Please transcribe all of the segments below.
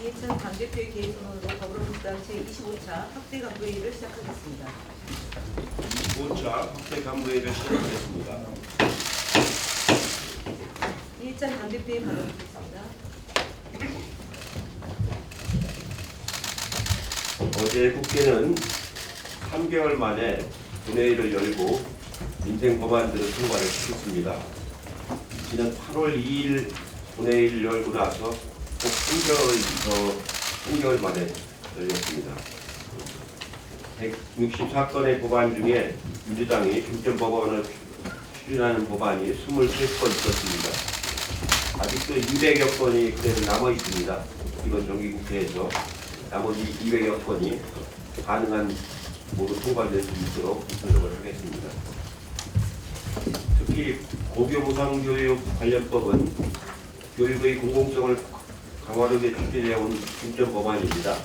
이해찬 당대표의 개입선언으로 더불어민주당 제25차 확대 간부회의를 시작하겠습니다. 25차 확대 간부회의를 시작하겠습니다. 이해찬 당대표의 발언 듣겠습니다. 어제 국회는 3개월 만에 본회의를 열고 민생 법안들을 통과를 시켰습니다. 지난 8월 2일 본회의를 열고 나서 꼭 3개월 만에 열렸습니다. 164건의 법안 중에 민주당이 중점법원을 추진하는 법안이 23건 있었습니다. 아직도 200여 건이 그대로 남아 있습니다. 이번 정기국회에서 나머지 200여 건이 가능한 모두 통과될 수 있도록 노력을 하겠습니다. 특히 고교 무상교육 관련법은 교육의 공공성을 강화하게 추진해온 중점 법안입니다.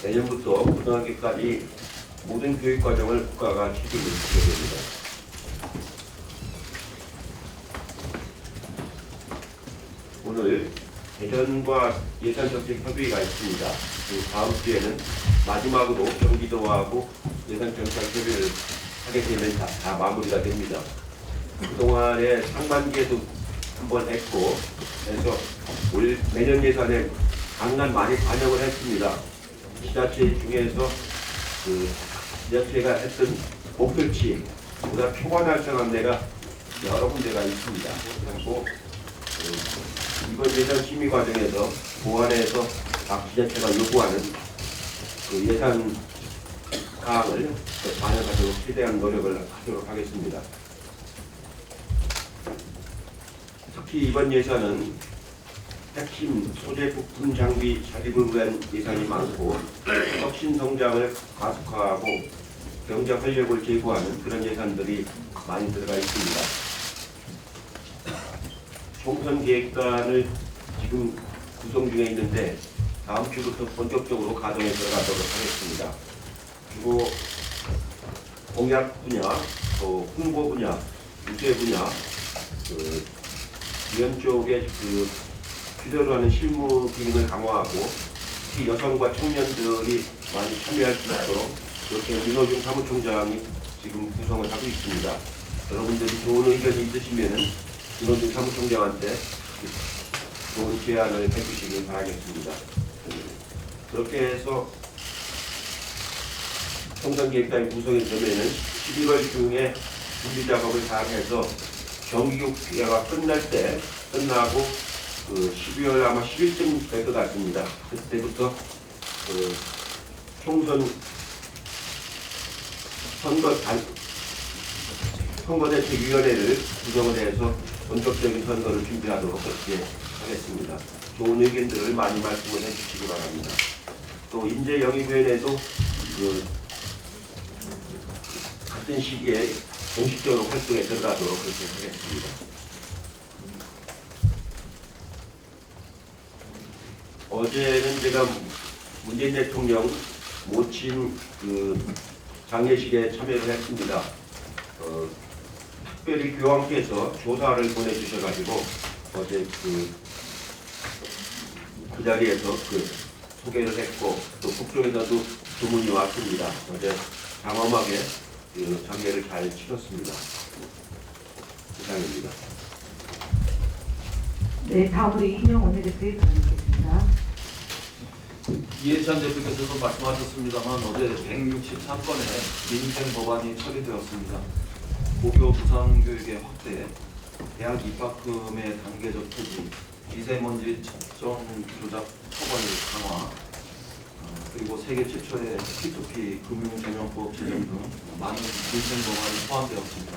내년부터 고등학교까지 모든 교육과정을 국가가 책임을 지게 됩니다. 오늘 대전과 예산정책협의가 있습니다. 다음 주에는 마지막으로 경기도하고 예산정책협의를 하게 되면 다 마무리가 됩니다. 그동안에 상반기에도 한번 했고, 그래서 내년 예산에 강난 많이 반영을 했습니다. 지자체 중에서 지자체가 했던 목표치보다 초과 달성한 데가 여러 군데가 있습니다. 그리고 이번 예산 심의 과정에서 보완해서 각 지자체가 요구하는 예산 사항을 반영하도록 최대한 노력을 하도록 하겠습니다. 특히 이번 예산은 핵심 소재 부품 장비 사립을 위한 예산이 많고 혁신 성장을 가속화하고 경제 활력을 제고하는 그런 예산들이 많이 들어가 있습니다. 총선 계획단을 지금 구성 중에 있는데 다음 주부터 본격적으로 가동에 들어가도록 하겠습니다. 그리고 공약 분야, 또 홍보 분야, 유세 분야, 이런 쪽에 필요로 하는 실무 기능을 강화하고 특히 여성과 청년들이 많이 참여할 수 있도록 이렇게 민호중 사무총장이 지금 구성을 하고 있습니다. 여러분들이 좋은 의견이 있으시면은 민호중 사무총장한테 좋은 제안을 해주시길 바라겠습니다. 그렇게 해서 총선기획단이 구성이 되면은 11월 중에 준비 작업을 다 해서 정기국회가 끝나고 12월 아마 10일쯤 될 것 같습니다. 그때부터 총선 선거대책위원회를 구성을 해서 본격적인 선거를 준비하도록 그렇게 하겠습니다. 좋은 의견들을 많이 말씀을 해주시기 바랍니다. 또 인재영입위원회도 같은 시기에 공식적으로 활동에 들어가도록 그렇게 하겠습니다. 어제는 제가 문재인 대통령 모친 장례식에 참여를 했습니다. 특별히 교황께서 조사를 보내주셔가지고 어제 그 자리에서 소개를 했고 또 국정에서도 주문이 왔습니다. 어제 장엄하게 장례를 잘 치렀습니다. 이상입니다. 네, 다음으로 이인영 원내대표의 발언 듣겠습니다. 이해찬 대표께서도 말씀하셨습니다만 어제 163건의 민생 법안이 처리되었습니다. 고교 무상교육의 확대, 대학 입학금의 단계적 폐지, 미세먼지 측정 조작 처벌 강화, 그리고 세계 최초의 P2P 금융전용법 제정 등 많은 민생 법안이 포함되었습니다.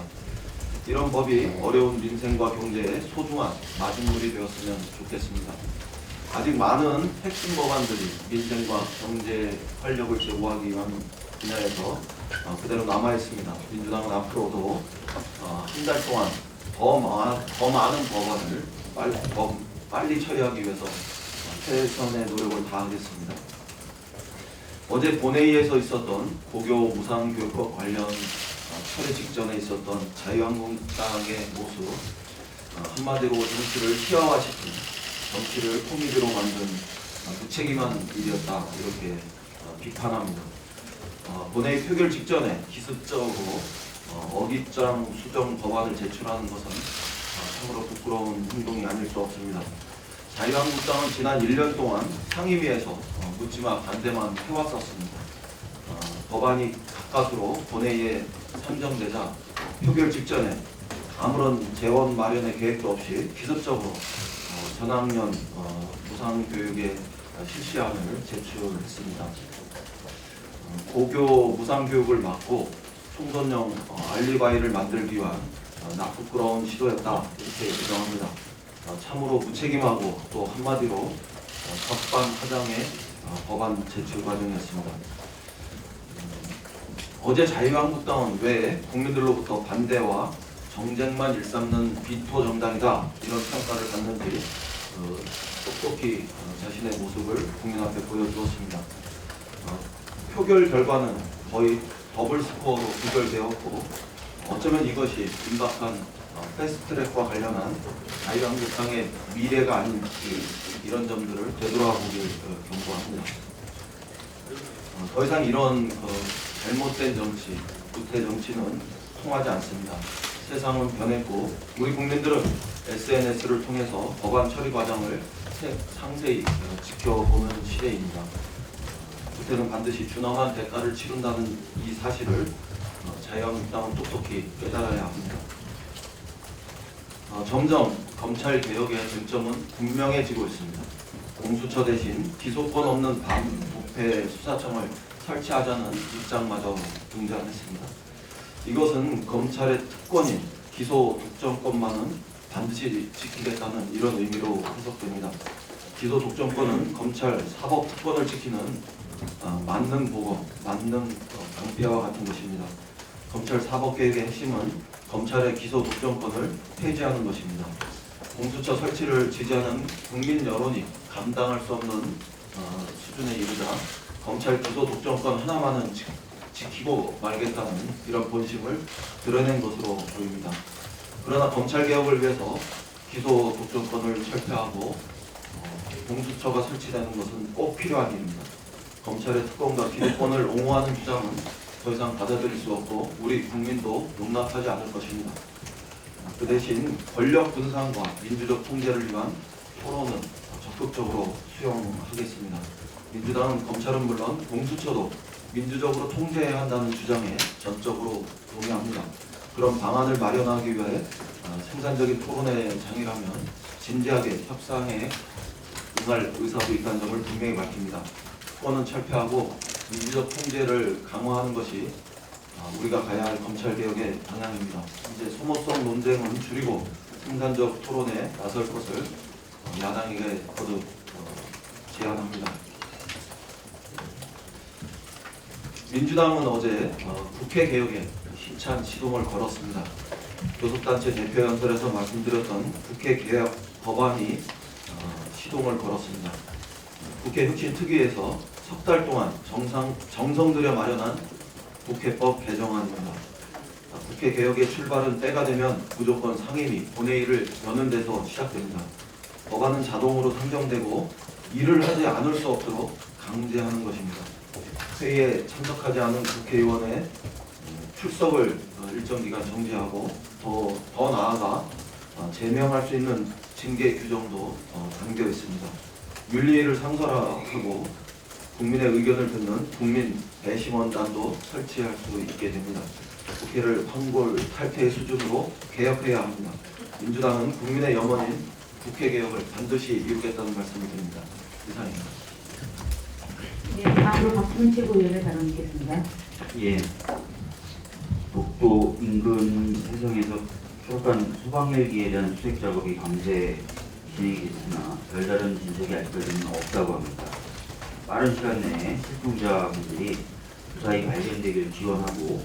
이런 법이 어려운 민생과 경제에 소중한 마중물이 되었으면 좋겠습니다. 아직 많은 핵심 법안들이 민생과 경제 활력을 제고하기 위한 분야에서 그대로 남아 있습니다. 민주당은 앞으로도 한 달 동안 더 많은 법안을 빨리 처리하기 위해서 최선의 노력을 다하겠습니다. 어제 본회의에서 있었던 고교 무상교육과 관련 처리 직전에 있었던 자유한국당의 모습, 한마디로 정치를 희화화시킨, 정치를 코미디로 만든 무책임한 일이었다 이렇게 비판합니다. 본회의 표결 직전에 기습적으로 어깃장 수정 법안을 제출하는 것은 참으로 부끄러운 행동이 아닐 수 없습니다. 자유한국당은 지난 1년 동안 상임위에서 묻지마 반대만 해왔었습니다. 법안이 가까스로 본회의에 상정되자 표결 직전에 아무런 재원 마련의 계획도 없이 기습적으로 전학년 무상교육의 실시안을 제출했습니다. 고교 무상교육을 막고 총선용 알리바이를 만들기 위한 나쁘끄러운 시도였다 이렇게 주장합니다. 참으로 무책임하고 또 한마디로 적반하장의 법안 제출 과정이었습니다. 어제 자유한국당은 왜 국민들로부터 반대와 정쟁만 일삼는 비토 정당이다 이런 평가를 받는지 똑똑히 자신의 모습을 국민 앞에 보여주었습니다. 표결 결과는 거의 더블 스코어로 부결되었고 어쩌면 이것이 임박한 패스트트랙과 관련한 자유한국당의 미래가 아닌지 이런 점들을 되돌아보길 경고합니다. 더 이상 이런 잘못된 정치, 구태 정치는 통하지 않습니다. 세상은 변했고 우리 국민들은 SNS를 통해서 법안 처리 과정을 상세히 지켜보는 시대입니다. 구태는 반드시 준엄한 대가를 치른다는 이 사실을 자유한국당은 똑똑히 깨달아야 합니다. 점점 검찰 개혁의 쟁점은 분명해지고 있습니다. 공수처 대신 기소권 없는 반부패 수사청을 설치하자는 입장마저 등장했습니다. 이것은 검찰의 특권인 기소 독점권만은 반드시 지키겠다는 이런 의미로 해석됩니다. 기소 독점권은 검찰 사법 특권을 지키는 만능 보건, 만능 방패와 같은 것입니다. 검찰 사법개혁의 핵심은 검찰의 기소 독점권을 폐지하는 것입니다. 공수처 설치를 지지하는 국민 여론이 감당할 수 없는 수준에 이르자 검찰 기소 독점권 하나만은 지키고 말겠다는 이런 본심을 드러낸 것으로 보입니다. 그러나 검찰 개혁을 위해서 기소 독점권을 철폐하고 공수처가 설치되는 것은 꼭 필요한 일입니다. 검찰의 특권과 기소권을 옹호하는 주장은 더 이상 받아들일 수 없고 우리 국민도 용납하지 않을 것입니다. 그 대신 권력 분산과 민주적 통제를 위한 토론은 적극적으로 수용하겠습니다. 민주당은 검찰은 물론 공수처도 민주적으로 통제해야 한다는 주장에 전적으로 동의합니다. 그런 방안을 마련하기 위해 생산적인 토론의 장이라면 진지하게 협상에 응할 의사도 있다는 점을 분명히 밝힙니다. 특권은 철폐하고 민주적 통제를 강화하는 것이 우리가 가야 할 검찰개혁의 방향입니다. 이제 소모성 논쟁은 줄이고 생산적 토론에 나설 것을 야당에게 거듭 제안합니다. 민주당은 어제 국회 개혁에 힘찬 시동을 걸었습니다. 교섭단체 대표연설에서 말씀드렸던 국회 개혁 법안이 시동을 걸었습니다. 국회 혁신특위에서 석 달 동안 정성 들여 마련한 국회법 개정안입니다. 국회 개혁의 출발은 때가 되면 무조건 상임위, 본회의를 여는 데서 시작됩니다. 법안은 자동으로 상정되고 일을 하지 않을 수 없도록 강제하는 것입니다. 회의에 참석하지 않은 국회의원의 출석을 일정 기간 정지하고 더 나아가 제명할 수 있는 징계 규정도 담겨 있습니다. 윤리위를 상설하고 국민의 의견을 듣는 국민 배심원단도 설치할 수 있게 됩니다. 국회를 황골 탈퇴의 수준으로 개혁해야 합니다. 민주당은 국민의 염원인 국회 개혁을 반드시 이루겠다는 말씀을 드립니다. 이상입니다. 네, 다음으로 박수민 최고위원의 발언이겠습니다. 예, 독도 인근 해성에서 추락한 소방헬기에 대한 수색 작업이 밤새 진행이 됐으나 별다른 진척이 아직까지는 없다고 합니다. 빠른 시간 내에 실종자분들이 무사히 발견되길 기원하고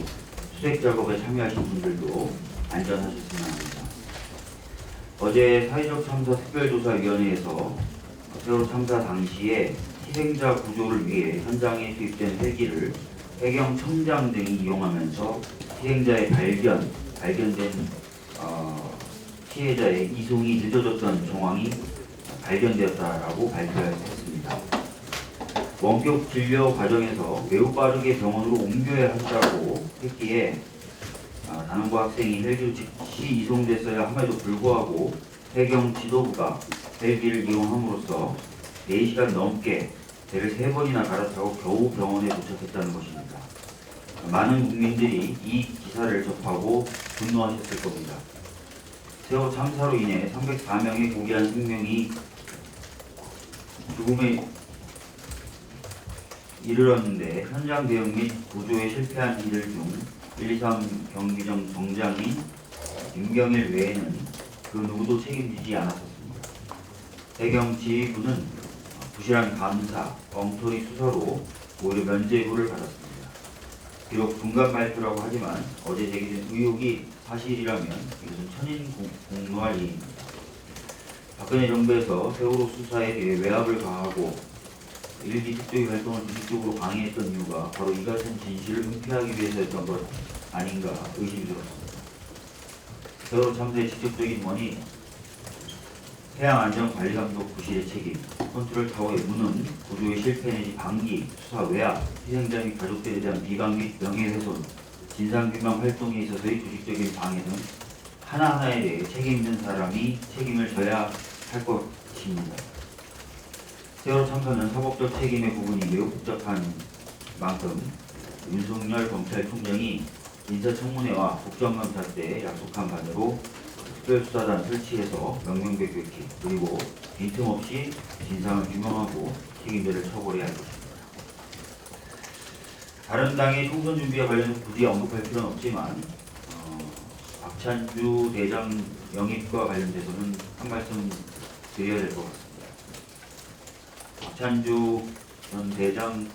수색 작업에 참여하신 분들도 안전하셨으면 합니다. 어제 사회적 참사 특별조사위원회에서 세월호 참사 당시에 희생자 구조를 위해 현장에 투입된 헬기를 해경 청장 등이 이용하면서 희생자의 발견된 피해자의 이송이 늦어졌던 정황이 발견되었다라고 발표했습니다. 있습니다. 원격 진료 과정에서 매우 빠르게 병원으로 옮겨야 한다고 했기에 단원고 학생이 헬기로 즉시 이송됐어야 함에도 불구하고 해경 지도부가 헬기를 이용함으로써 4시간 넘게 배를 3번이나 갈아타고 겨우 병원에 도착했다는 것입니다. 많은 국민들이 이 기사를 접하고 분노하셨을 겁니다. 세월호 참사로 인해 304명의 고귀한 생명이 죽음에 이르렀는데 현장 대응 및 구조에 실패한 이들 중 123 경기정 정장인 김경일 외에는 그 누구도 책임지지 않았었습니다. 해경 지휘부는 부실한 감사, 엉터리 수사로 오히려 면죄부를 받았습니다. 비록 분간 발표라고 하지만 어제 제기된 의혹이 사실이라면 이것은 천인 공노할 일입니다. 박근혜 정부에서 세월호 수사에 대해 외압을 가하고 일기 특조위 활동을 조직적으로 방해했던 이유가 바로 이 같은 진실을 은폐하기 위해서였던 것 아닌가 의심이 들었습니다. 세월호 참사의 직접적인 원인, 해양안전관리감독 부실의 책임, 컨트롤 타워의 무능, 구조의 실패 내지 방기, 수사 외압, 희생자 및 가족들에 대한 비방 및 명예훼손, 진상규명 활동에 있어서의 조직적인 방해 등 하나하나에 대해 책임 있는 사람이 책임을 져야 할 것입니다. 세월호 참사는 사법적 책임의 부분이 매우 복잡한 만큼 윤석열 검찰총장이 인사청문회와 국정감사 때 약속한 바대로 특별수사단 설치해서 명명백백히 그리고 빈틈없이 진상을 규명하고 책임자를 처벌해야 할 것입니다. 다른 당의 총선 준비와 관련해서 굳이 언급할 필요는 없지만 박찬주 대장 영입과 관련돼서는 한 말씀 드려야 될 것 같습니다. 박찬주 전 대장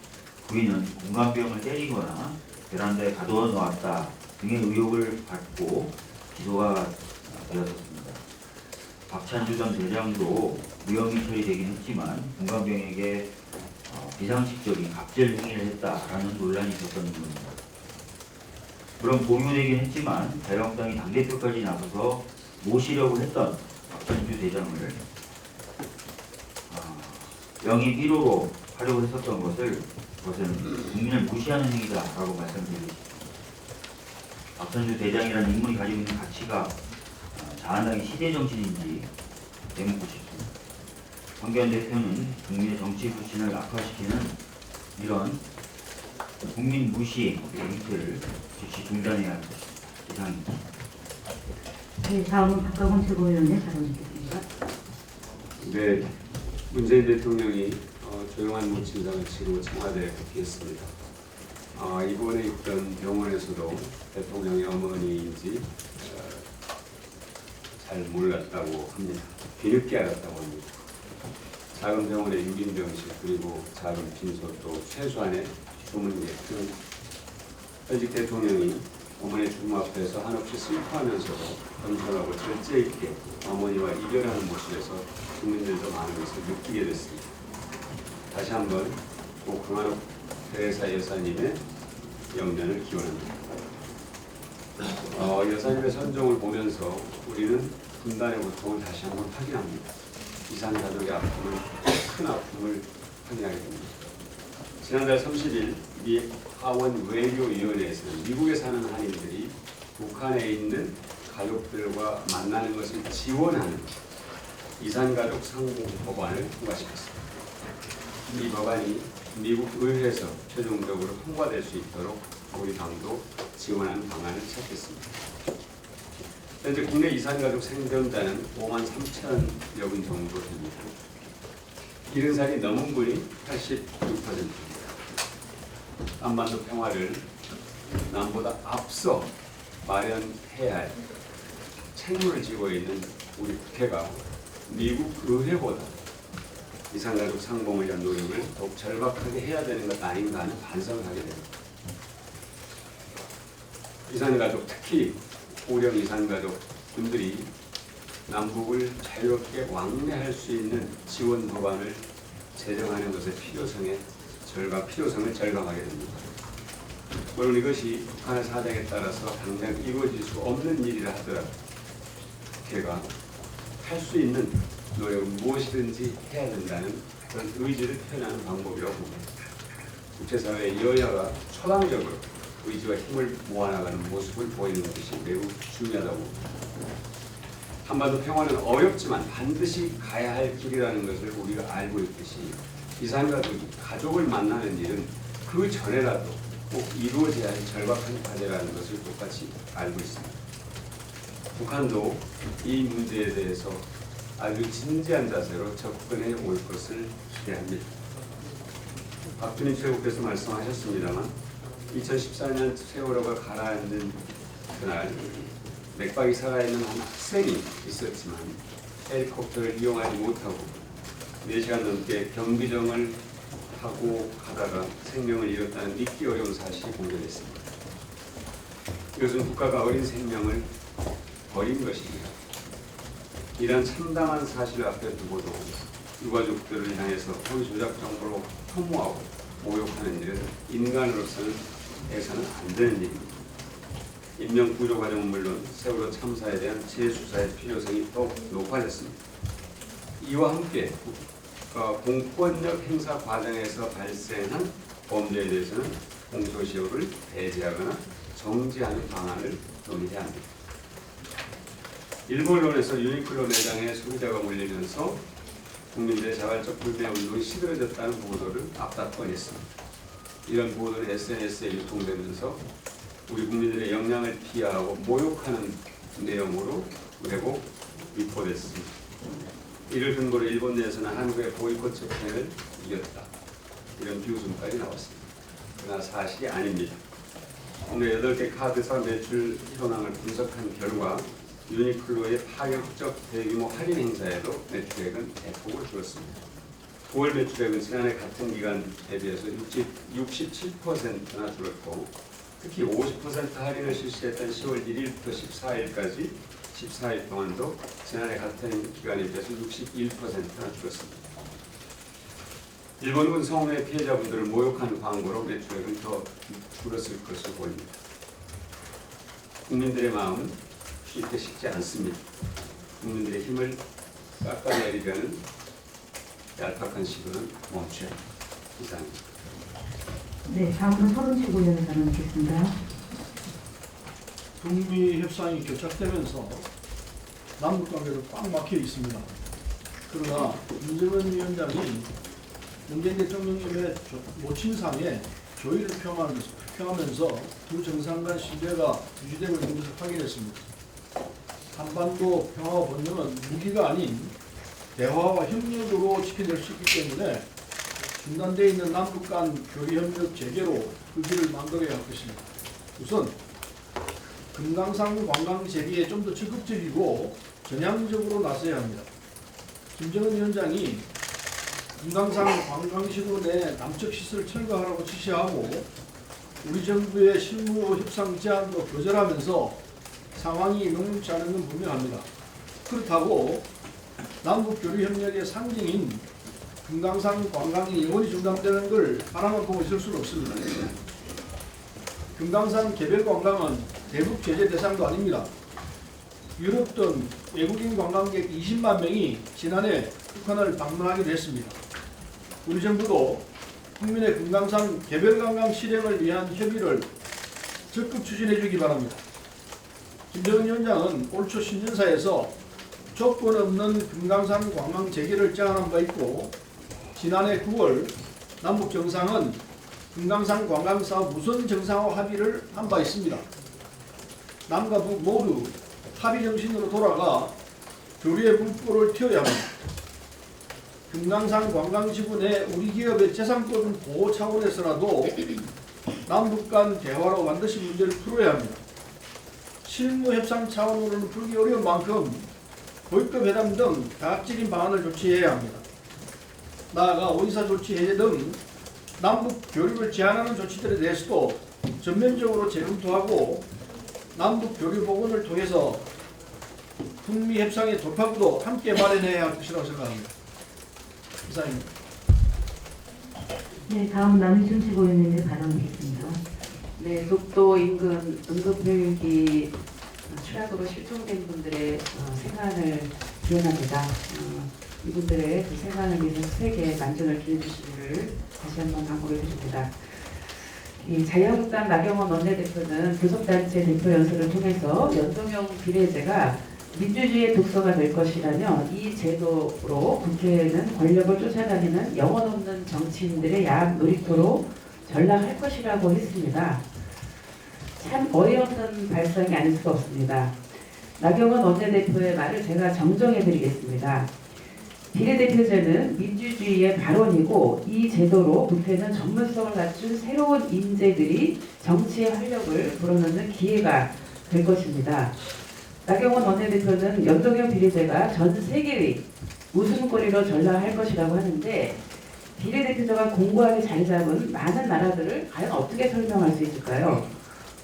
부인은 공감병을 때리거나 베란다에 가둬 놓았다 등의 의혹을 받고 기소가 되었습니다. 박찬주 전 대장도 무혐의 처리되긴 했지만 공감병에게 비상식적인 갑질 행위를 했다라는 논란이 있었던 부분입니다. 물론 보류되긴 했지만 자유한국당이 당대표까지 나서서 모시려고 했던 박찬주 대장을 영입 1호로 하려고 했었던 것은 국민을 무시하는 행위다라고 말씀드리겠습니다. 박찬주 대장이라는 인물이 가지고 있는 가치가 자한당의 시대 정신인지 되묻고 싶습니다. 황교안 대표는 국민의 정치 불신을 악화시키는 이런 국민 무시 행태를 즉시 중단해야 할 것입니다. 이상입니다. 네, 다음은 박가원 최고위원의 발언 듣겠습니다. 네, 문재인 대통령이 조용한 모친상을 치르고 청와대에 복귀했습니다. 이번에 있던 병원에서도 대통령의 어머니인지 잘 몰랐다고 합니다. 뒤늦게 알았다고 합니다. 작은 병원의 6인 병실 그리고 작은 빈소 또 최소한의 주문객 등 현직 대통령이 어머니의 죽음 앞에서 한없이 슬퍼하면서도 겸손하고 절제 있게 어머니와 이별하는 모습에서 국민들도 많은 것을 느끼게 됐습니다. 다시 한번 고 강한옥 대사 여사님의 영년을 기원합니다. 여사님의 선종을 보면서 우리는 분단의 고통을 다시 한번 확인합니다. 이산 가족의 아픔을, 큰 아픔을 확인하게 됩니다. 지난달 30일 미 하원 외교위원회에서는 미국에 사는 한인들이 북한에 있는 가족들과 만나는 것을 지원하는 이산가족 상봉 법안을 통과시켰습니다. 이 법안이 미국 의회에서 최종적으로 통과될 수 있도록 우리 당도 지원하는 방안을 찾겠습니다. 현재 국내 이산가족 생존자는 5만 3천여 분 정도 됩니다. 70살이 넘은 분이 86%입니다. 한반도 평화를 남보다 앞서 마련해야 할 책무를 지고 있는 우리 국회가 미국 의회보다 이산가족 상봉을 위한 노력을 더욱 절박하게 해야 되는 것 아닌가 하는 반성을 하게 됩니다. 이산가족, 특히 고령 이산가족 분들이 남북을 자유롭게 왕래할 수 있는 지원 법안을 제정하는 것의 필요성을 절감하게 됩니다. 물론 이것이 북한의 사정에 따라서 당장 이루어질 수 없는 일이라 하더라도 국회가 할 수 있는 노력은 무엇이든지 해야 된다는 그런 의지를 표현하는 방법이라고 봅니다. 국제사회의 여야가 초당적으로 의지와 힘을 모아나가는 모습을 보이는 것이 매우 중요하다고 봅니다. 한반도 평화는 어렵지만 반드시 가야 할 길이라는 것을 우리가 알고 있듯이 이산가족이 가족을 만나는 일은 그 전에라도 꼭 이루어져야 할 절박한 과제라는 것을 똑같이 알고 있습니다. 북한도 이 문제에 대해서 아주 진지한 자세로 접근해 올 것을 기대합니다. 박준희 최고께서 말씀하셨습니다만 2014년 세월호가 가라앉은 그날 맥박이 살아있는 한 학생이 있었지만 헬리콥터를 이용하지 못하고 4시간 넘게 경비정을 하고 가다가 생명을 잃었다는 믿기 어려운 사실이 공개됐습니다. 이것은 국가가 어린 생명을 버린 것입니다. 이런 참담한 사실을 앞에 두고도 유가족들을 향해서 허위조작 정보로 혐오하고 모욕하는 일은 인간으로서는 해서는 안 되는 일입니다. 인명 구조 과정은 물론 세월호 참사에 대한 재수사의 필요성이 더욱 높아졌습니다. 이와 함께 공권력 행사 과정에서 발생한 범죄에 대해서는 공소시효를 배제하거나 정지하는 방안을 논의해야 합니다. 일부 언론에서 유니클로 매장에 소비자가 몰리면서 국민들의 자발적 불매 운동이 시들어졌다는 보도를 앞다퉈냈습니다. 이런 보도는 SNS에 유통되면서 우리 국민들의 역량을 비하하고 모욕하는 내용으로 왜곡 유포됐습니다. 이를 근거로 일본 내에서는 한국의 보이콧 집행을 이겼다. 이런 비웃음까지 나왔습니다. 그러나 사실이 아닙니다. 국내 8개 카드사 매출 현황을 분석한 결과 유니클로의 파격적 대규모 할인 행사에도 매출액은 대폭을 줄었습니다. 9월 매출액은 지난해 같은 기간 대비해서 67%나 줄었고 특히 50% 할인을 실시했던 10월 1일부터 14일까지 14일 동안도 지난해 같은 기간에 비해서 61%나 줄었습니다. 일본군 성혼의 피해자분들을 모욕한 광고로 매출액은 더 줄었을 것으로 보입니다. 국민들의 마음은 쉽게 식지 않습니다. 국민들의 힘을 깎아내리려는 얄팍한 시도는 멈춰야 합니다. 이상입니다. 네, 다음은 서른 최고위원을 발언하겠습니다. 북미 협상이 교착되면서 남북 관계도 꽉 막혀 있습니다. 그러나 윤석열 위원장이 문재인 대통령님의 모친상에 조의를 표하면서 두 정상 간 신뢰가 유지되고 있는 것을 확인했습니다. 한반도 평화와 번영은 무기가 아닌 대화와 협력으로 지켜낼 수 있기 때문에 중단되어 있는 남북 간 교류협력 재개로 그 길을 만들어야 할 것입니다. 우선 금강산 관광 재개에 좀 더 적극적이고 전향적으로 나서야 합니다. 김정은 위원장이 금강산 관광시설 내 남측 시설 철거하라고 지시하고 우리 정부의 실무 협상 제안도 거절하면서 상황이 녹록지 않은 건 분명합니다. 그렇다고 남북 교류 협력의 상징인 금강산 관광이 영원히 중단되는 걸 바라만 보고 있을 수는 없습니다. 금강산 개별 관광은 대북 제재 대상도 아닙니다. 유럽 등 외국인 관광객 20만 명이 지난해 북한을 방문하기도 했습니다. 우리 정부도 국민의 금강산 개별 관광 실행을 위한 협의를 적극 추진해 주기 바랍니다. 김정은 위원장은 올 초 신년사에서 조건 없는 금강산 관광 재개를 제안한 바 있고 지난해 9월 남북 정상은 금강산 관광 사업 우선 정상화 합의를 한 바 있습니다. 남과 북 모두 합의 정신으로 돌아가 교류의 물꼬를 튀어야 합니다. 금강산 관광지구 내 우리 기업의 재산권 보호 차원에서라도 남북 간 대화로 반드시 문제를 풀어야 합니다. 실무 협상 차원으로는 풀기 어려운 만큼 고위급 회담 등 다각적인 방안을 조치해야 합니다. 나아가 원사 조치 해제 등 남북 교류를 제한하는 조치들에 대해서도 전면적으로 재검토하고 남북 교류 복원을 통해서 북미 협상의 돌파구도 함께 마련해야 할 것이라고 생각합니다. 이상입니다. 네, 다음 남희준 최고위원님의 발언하겠습니다. 네, 독도 인근 응급병역기 추락으로 실종된 분들의 생활을 기원합니다. 이분들의 그 생활을 위해서 수색에 만전을 기해주시기를 다시 한번 당부해 드립니다. 이 자유한국당 나경원 원내대표는 교섭단체 대표 연설을 통해서 연동형 비례제가 민주주의의 독서가 될 것이라며 이 제도로 국회에는 권력을 쫓아다니는 영혼 없는 정치인들의 야합 놀이터로 전락할 것이라고 했습니다. 참 어이없는 발상이 아닐 수가 없습니다. 나경원 원내대표의 말을 제가 정정해 드리겠습니다. 비례대표제는 민주주의의 발원이고 이 제도로 국회는 전문성을 갖춘 새로운 인재들이 정치의 활력을 불어넣는 기회가 될 것입니다. 나경원 원내대표는 연동형 비례제가 전 세계의 웃음거리로 전락할 것이라고 하는데 비례대표제가 공고하게 자리 잡은 많은 나라들을 과연 어떻게 설명할 수 있을까요?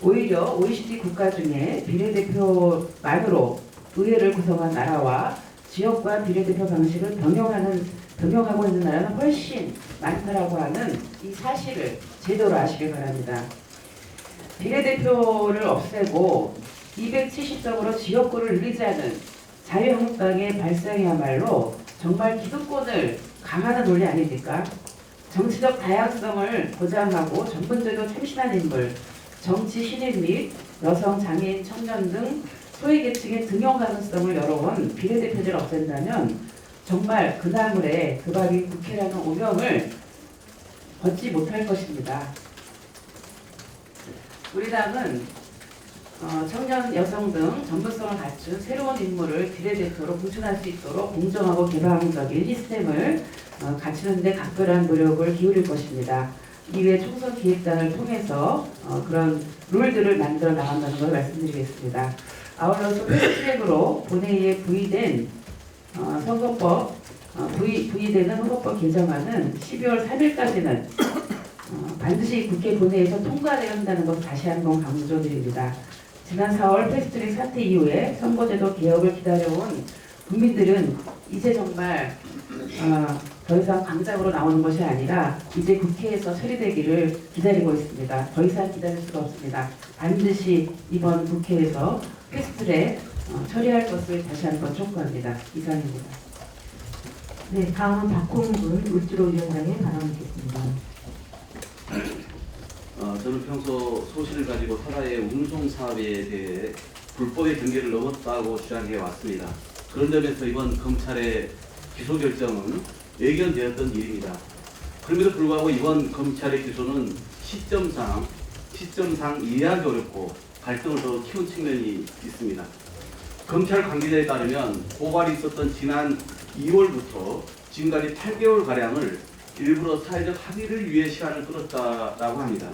오히려 OECD 국가 중에 비례대표만으로 의회를 구성한 나라와 지역과 비례대표 방식을 병용하고 있는 나라는 훨씬 많다라고 하는 이 사실을 제대로 아시길 바랍니다. 비례대표를 없애고 270석으로 지역구를 늘리자는 자유한국당의 발상이야말로 정말 기득권을 강화하는 논리 아닙니까? 정치적 다양성을 보장하고 전문적으로 참신한 인물, 정치 신인 및 여성, 장애인, 청년 등 소외계층의 등용 가능성을 열어온 비례대표제를 없앤다면 정말 그 나물에 그 밥이 국회라는 오명을 벗지 못할 것입니다. 우리 당은 청년, 여성 등 전문성을 갖춘 새로운 인물을 비례대표로 공천할 수 있도록 공정하고 개방적인 시스템을 갖추는 데 각별한 노력을 기울일 것입니다. 이외 총선 기획단을 통해서 그런 룰들을 만들어 나간다는 걸 말씀드리겠습니다. 아울러서 패스트트랙으로 본회의에 부의된 선거법 부의되는 헌법법 개정안은 12월 3일까지는 반드시 국회 본회의에서 통과되어야 한다는 것을 다시 한번 강조드립니다. 지난 4월 패스트트랙 사태 이후에 선거제도 개혁을 기다려온 국민들은 이제 정말 더 이상 광장으로 나오는 것이 아니라 이제 국회에서 처리되기를 기다리고 있습니다. 더 이상 기다릴 수가 없습니다. 반드시 이번 국회에서 패스트트랙 처리할 것을 다시 한번 촉구합니다. 이상입니다. 네, 다음은 박홍근 울주로 위원장의 발언을 듣겠습니다. 저는 평소 소신을 가지고 터라의 운송 사업에 대해 불법의 경계를 넘었다고 주장해 왔습니다. 그런 점에서 이번 검찰의 기소 결정은 예견되었던 일입니다. 그럼에도 불구하고 이번 검찰의 기소는 시점상 이해하기 어렵고 갈등을 더 키운 측면이 있습니다. 검찰 관계자에 따르면 고발이 있었던 지난 2월부터 지금까지 8개월가량을 일부러 사회적 합의를 위해 시간을 끌었다라고 합니다.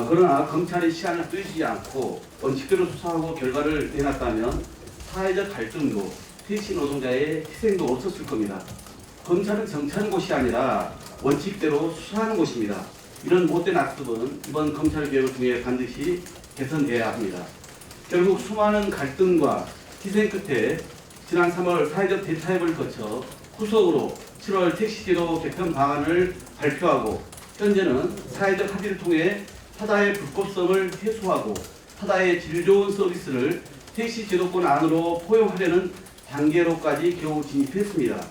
그러나 검찰이 시간을 끌지 않고 원칙대로 수사하고 결과를 내놨다면 사회적 갈등도 택시 노동자의 희생도 없었을 겁니다. 검찰은 정치하는 곳이 아니라 원칙대로 수사하는 곳입니다. 이런 못된 악습은 이번 검찰 개혁을 통해 반드시 개선돼야 합니다. 결국 수많은 갈등과 희생 끝에 지난 3월 사회적 대타협을 거쳐 후속으로 7월 택시제도 개편 방안을 발표하고 현재는 사회적 합의를 통해 타다의 불법성을 해소하고 타다의 질 좋은 서비스를 택시제도권 안으로 포용하려는 단계로까지 겨우 진입했습니다.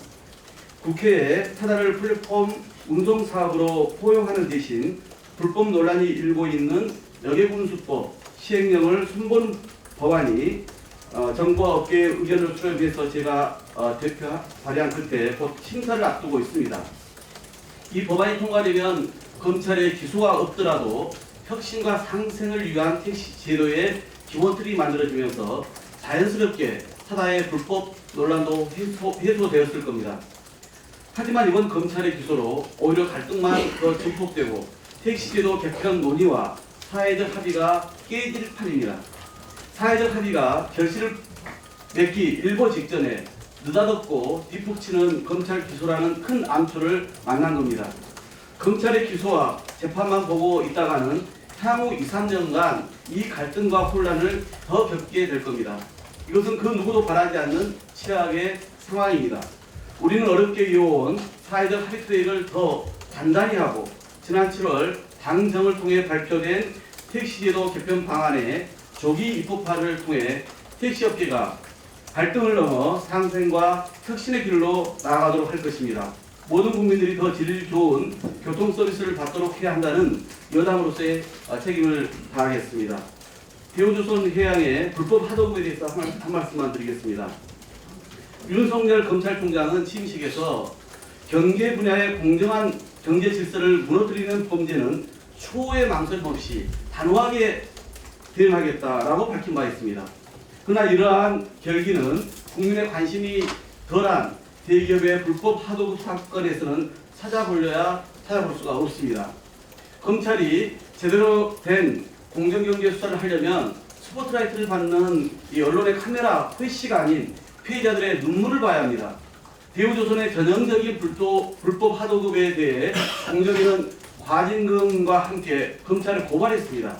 국회에 타다를 플랫폼 운송사업으로 포용하는 대신 불법 논란이 일고 있는 역외군수법 시행령을 손보는 법안이 정부와 업계의 의견을 수렴해서 제가 대표 발의한 끝에 곧 심사를 앞두고 있습니다. 이 법안이 통과되면 검찰의 기소가 없더라도 혁신과 상생을 위한 택시 제도의 기본틀이 만들어지면서 자연스럽게 타다의 불법 논란도 해소되었을 겁니다. 하지만 이번 검찰의 기소로 오히려 갈등만 더 증폭되고 택시제도 개편 논의와 사회적 합의가 깨질 판입니다. 사회적 합의가 결실을 맺기 일보 직전에 느닷없고 뒷북치는 검찰 기소라는 큰 암초를 만난 겁니다. 검찰의 기소와 재판만 보고 있다가는 향후 2, 3년간 이 갈등과 혼란을 더 겪게 될 겁니다. 이것은 그 누구도 바라지 않는 최악의 상황입니다. 우리는 어렵게 이어온 사회적 합의 트랙을 더 단단히 하고 지난 7월 당정을 통해 발표된 택시제도 개편 방안의 조기 입법화를 통해 택시업계가 갈등을 넘어 상생과 혁신의 길로 나아가도록 할 것입니다. 모든 국민들이 더 질 좋은 교통 서비스를 받도록 해야 한다는 여당으로서의 책임을 다하겠습니다. 대우조선해양의 불법 하도급에 대해서 한 말씀만 드리겠습니다. 윤석열 검찰총장은 취임식에서 경제 분야의 공정한 경제 질서를 무너뜨리는 범죄는 초의 망설임 없이 단호하게 대응하겠다라고 밝힌 바 있습니다. 그러나 이러한 결기는 국민의 관심이 덜한 대기업의 불법 하도급 사건에서는 찾아볼 수가 없습니다. 검찰이 제대로 된 공정경제 수사를 하려면 스포트라이트를 받는 이 언론의 카메라 회시가 아닌 피해자들의 눈물을 봐야 합니다. 대우조선의 전형적인 불법 하도급에 대해 공정위는 과징금과 함께 검찰을 고발했습니다.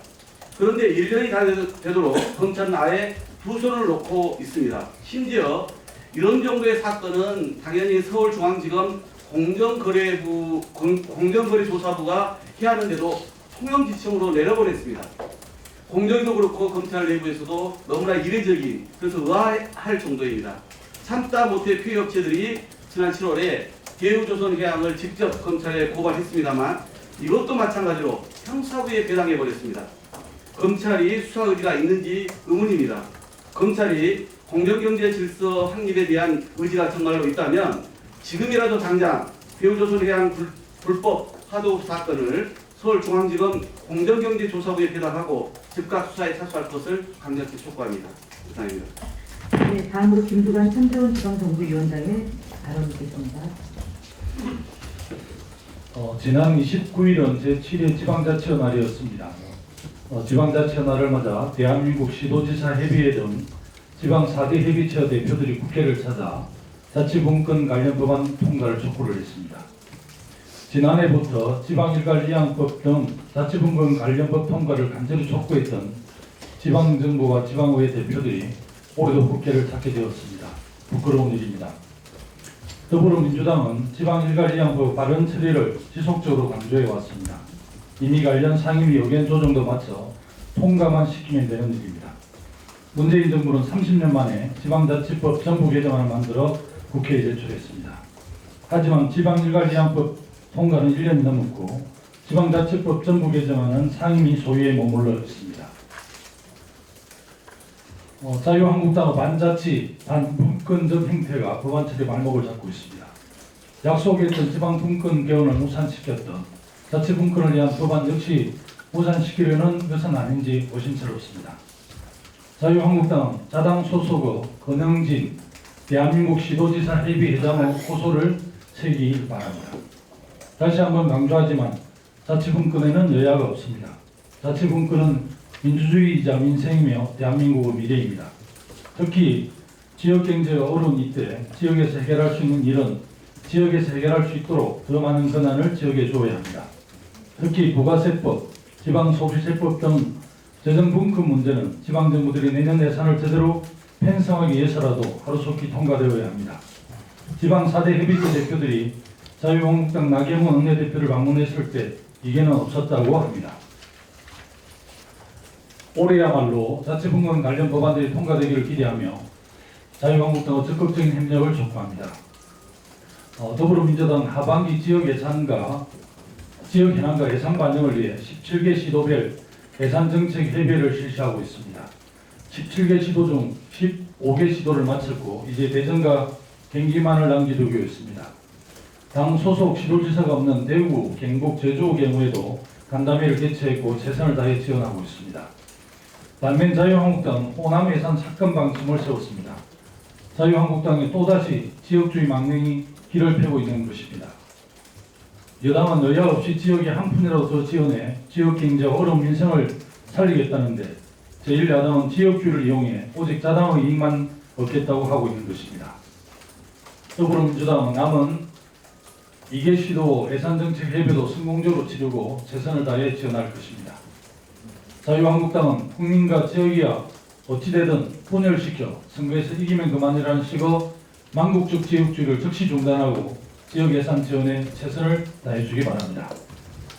그런데 1년이 다 되도록 검찰은 아예 두 손을 놓고 있습니다. 심지어 이런 정도의 사건은 당연히 서울중앙지검 공정거래조사부가 해야 하는데도 통영지청으로 내려보냈습니다. 공정위도 그렇고 검찰 내부에서도 너무나 이례적인, 그래서 의아할 정도입니다. 참다 못해 피해업체들이 지난 7월에 대우조선해양을 직접 검찰에 고발했습니다만 이것도 마찬가지로 형사부에 배당해버렸습니다. 검찰이 수사 의지가 있는지 의문입니다. 검찰이 공정경제 질서 확립에 대한 의지가 정말로 있다면 지금이라도 당장 대우조선해양 불법 하도급 사건을 서울중앙지검 공정경제조사부에 배당하고 즉각 수사에 착수할 것을 강력히 촉구합니다. 이상입니다. 네, 다음으로 김두관 참재원 지방정부위원장의 발언 듣겠습니다. 지난 29일은 제7회 지방자치회 날이었습니다. 지방자치회 날을 맞아 대한민국 시도지사 협의회 등 지방 4대 협의체 대표들이 국회를 찾아 자치분권 관련 법안 통과를 촉구를 했습니다. 지난해부터 지방일괄이양법 등 자치분권 관련 법 통과를 간절히 촉구했던 지방정부와 지방의회 대표들이 올해도 국회를 찾게 되었습니다. 부끄러운 일입니다. 더불어민주당은 지방일괄이양법 발언 처리를 지속적으로 강조해 왔습니다. 이미 관련 상임위 의견 조정도 마쳐 통과만 시키면 되는 일입니다. 문재인 정부는 30년 만에 지방자치법 전부 개정안을 만들어 국회에 제출했습니다. 하지만 지방일괄이양법 통과는 1년이 넘었고 지방자치법 전부 개정안은 상임위 소위에 머물러 있습니다. 자유한국당은 반자치, 반분권적 행태가 법안 처리 발목을 잡고 있습니다. 약속했던 지방분권 개헌을 무산시켰던 자치분권을 위한 법안 역시 무산시키려는 것은 아닌지 의심스럽습니다. 자유한국당은 자당 소속의 권영진 대한민국 시도지사 협의회장의 호소를 새기길 바랍니다. 다시 한번 강조하지만 자치분권에는 여야가 없습니다. 자치분권은 민주주의이자 민생이며 대한민국의 미래입니다. 특히 지역경제가 어려운 이때 지역에서 해결할 수 있는 일은 지역에서 해결할 수 있도록 더 많은 권한을 지역에 주어야 합니다. 특히 부가세법, 지방소비세법 등 재정분권 문제는 지방정부들이 내년 예산을 제대로 편성하기 위해서라도 하루속히 통과되어야 합니다. 지방 4대 협의체 대표들이 자유한국당 나경원 원내대표를 방문했을 때 이게는 없었다고 합니다. 올해야말로 자치분권 관련 법안들이 통과되기를 기대하며 자유한국당의 적극적인 협력을 촉구합니다. 더불어민주당 하반기 지역 예산과 지역 현안과 예산 반영을 위해 17개 시도별 예산정책 협의회를 실시하고 있습니다. 17개 시도 중 15개 시도를 마쳤고 이제 대전과 경기만을 남기두고 있습니다. 당 소속 시도지사가 없는 대구, 경북, 제주 경우에도 간담회를 개최했고 최선을 다해 지원하고 있습니다. 반면 자유한국당은 호남 예산 삭감 방침을 세웠습니다. 자유한국당이 또다시 지역주의 망명이 길을 펴고 있는 것입니다. 여당은 여야 없이 지역에 한 푼이라도 더 지원해 지역 경제와 어려운 민생을 살리겠다는데 제1야당은 지역주의를 이용해 오직 자당의 이익만 얻겠다고 하고 있는 것입니다. 더불어민주당은 남은 2개 시도 예산정책 협의도 성공적으로 치르고 최선을 다해 지원할 것입니다. 자유한국당은 국민과 지역이야 어찌되든 분열시켜 선거에서 이기면 그만이라는 식의 망국적 지역주의를 즉시 중단하고 지역 예산 지원에 최선을 다해주기 바랍니다.